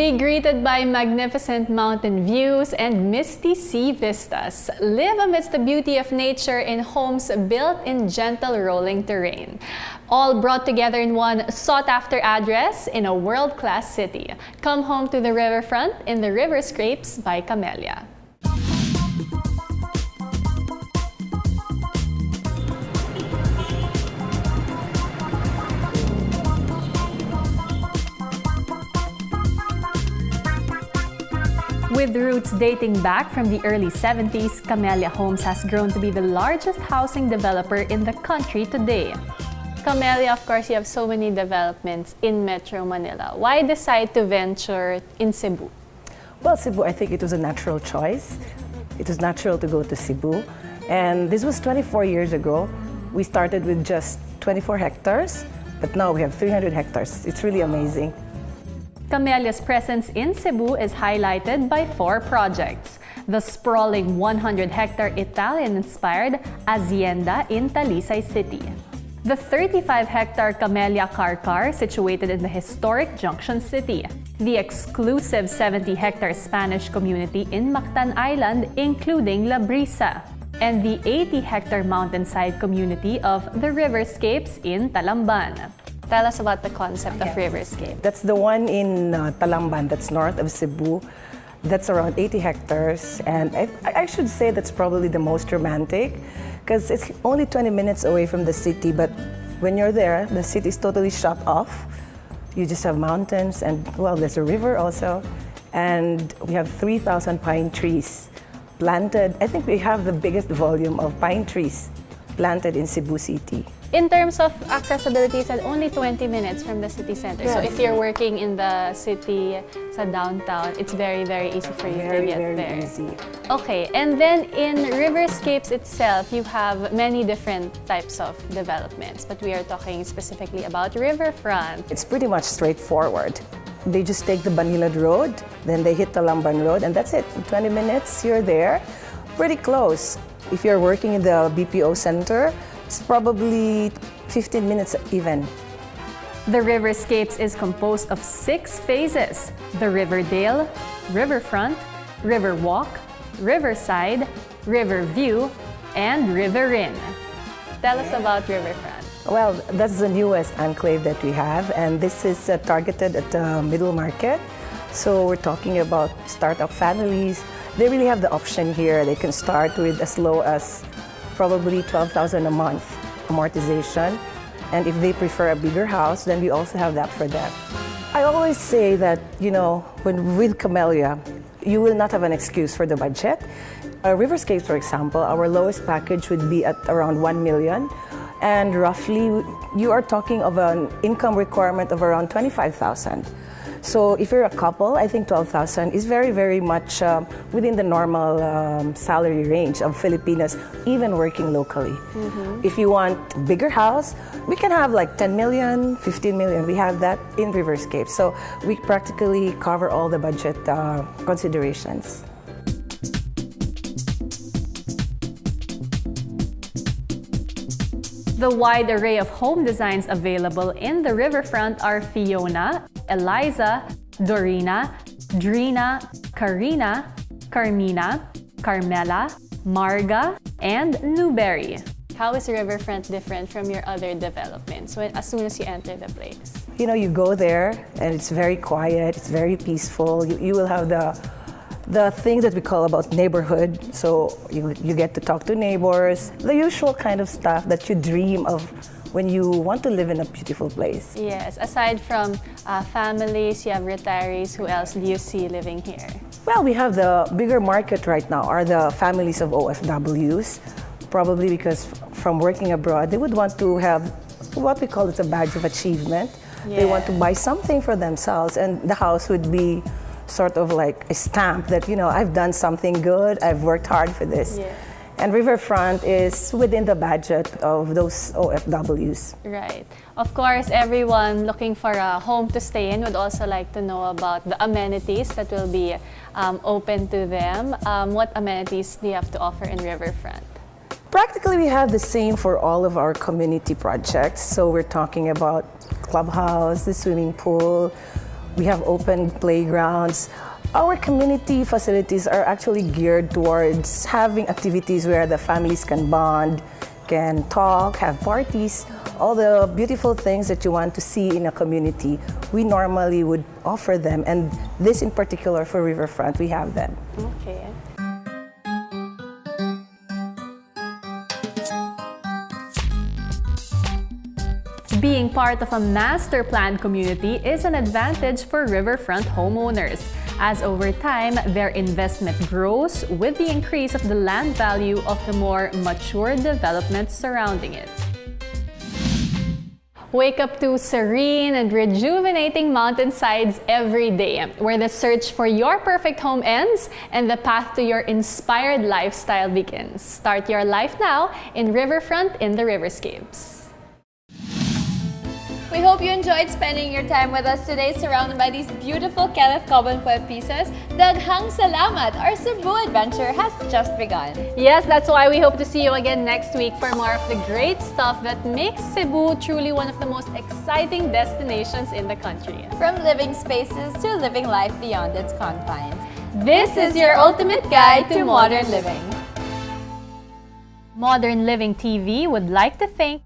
Be greeted by magnificent mountain views and misty sea vistas. Live amidst the beauty of nature in homes built in gentle rolling terrain. All brought together in one sought-after address in a world-class city. Come home to the riverfront in the Riverscapes by Camella. With roots dating back from the early 70s, Camella Homes has grown to be the largest housing developer in the country today. Camella, of course, you have so many developments in Metro Manila. Why decide to venture in Cebu? Well, Cebu, I think it was a natural choice. It was natural to go to Cebu. And this was 24 years ago. We started with just 24 hectares, but now we have 300 hectares. It's really amazing. Camella's presence in Cebu is highlighted by 4 projects. The sprawling 100-hectare Italian-inspired Hacienda in Talisay City. The 35-hectare Camella Car situated in the historic Junction City. The exclusive 70-hectare Spanish community in Mactan Island, including La Brisa. And the 80-hectare mountainside community of the Riverscapes in Talamban. Tell us about the concept of Riverscape. That's the one in Talamban, that's north of Cebu. That's around 80 hectares. And I should say that's probably the most romantic because it's only 20 minutes away from the city. But when you're there, the city is totally shut off. You just have mountains and, well, there's a river also. And we have 3,000 pine trees planted. I think we have the biggest volume of pine trees planted in Cebu City. In terms of accessibility, it's at only 20 minutes from the city center. Yes. So if you're working in the city, sa downtown, it's very, very easy for you to get there. Very easy. Okay, and then in Riverscapes itself, you have many different types of developments, but we are talking specifically about riverfront. It's pretty much straightforward. They just take the Banilad Road, then they hit the Lamban Road, and that's it. In 20 minutes, you're there. Pretty close. If you're working in the BPO center, it's probably 15 minutes even. The Riverscapes is composed of 6 phases: the Riverdale, Riverfront, Riverwalk, Riverside, Riverview, and Riverin. Tell us about Riverfront. Well, that's the newest enclave that we have, and this is targeted at the middle market. So we're talking about startup families. They really have the option here. They can start with as low as probably 12,000 a month amortization. And if they prefer a bigger house, then we also have that for them. I always say that, when with Camella, you will not have an excuse for the budget. Riverscapes, for example, our lowest package would be at around 1 million. And roughly, you are talking of an income requirement of around 25,000. So if you're a couple, I think 12,000 is very, very much within the normal salary range of Filipinos, even working locally. Mm-hmm. If you want a bigger house, we can have like 10 million, 15 million. We have that in Riverscape. So we practically cover all the budget considerations. The wide array of home designs available in the riverfront are Fiona, Eliza, Dorina, Drina, Karina, Carmina, Carmela, Marga, and Newberry. How is Riverfront different from your other developments as soon as you enter the place? You go there and it's very quiet, it's very peaceful. You will have the things that we call about neighborhood. So you get to talk to neighbors, the usual kind of stuff that you dream of when you want to live in a beautiful place. Yes, aside from families, you have retirees. Who else do you see living here? Well, we have the bigger market right now are the families of OFWs, probably because from working abroad, they would want to have what we call a badge of achievement. Yeah. They want to buy something for themselves, and the house would be sort of like a stamp that, I've done something good, I've worked hard for this. Yeah. And Riverfront is within the budget of those OFWs. Right. Of course, everyone looking for a home to stay in would also like to know about the amenities that will be open to them. What amenities do you have to offer in Riverfront? Practically, we have the same for all of our community projects. So we're talking about clubhouse, the swimming pool. We have open playgrounds. Our community facilities are actually geared towards having activities where the families can bond, can talk, have parties, all the beautiful things that you want to see in a community, we normally would offer them. And this in particular for Riverfront, we have them. Okay. Being part of a master planned community is an advantage for riverfront homeowners, as over time, their investment grows with the increase of the land value of the more mature developments surrounding it. Wake up to serene and rejuvenating mountainsides every day, where the search for your perfect home ends and the path to your inspired lifestyle begins. Start your life now in Riverfront in the Riverscapes. We hope you enjoyed spending your time with us today surrounded by these beautiful Kenneth Coben Pueb pieces. Daghang salamat! Our Cebu adventure has just begun. Yes, that's why we hope to see you again next week for more of the great stuff that makes Cebu truly one of the most exciting destinations in the country. From living spaces to living life beyond its confines. This is your ultimate guide to modern living. Modern Living TV would like to thank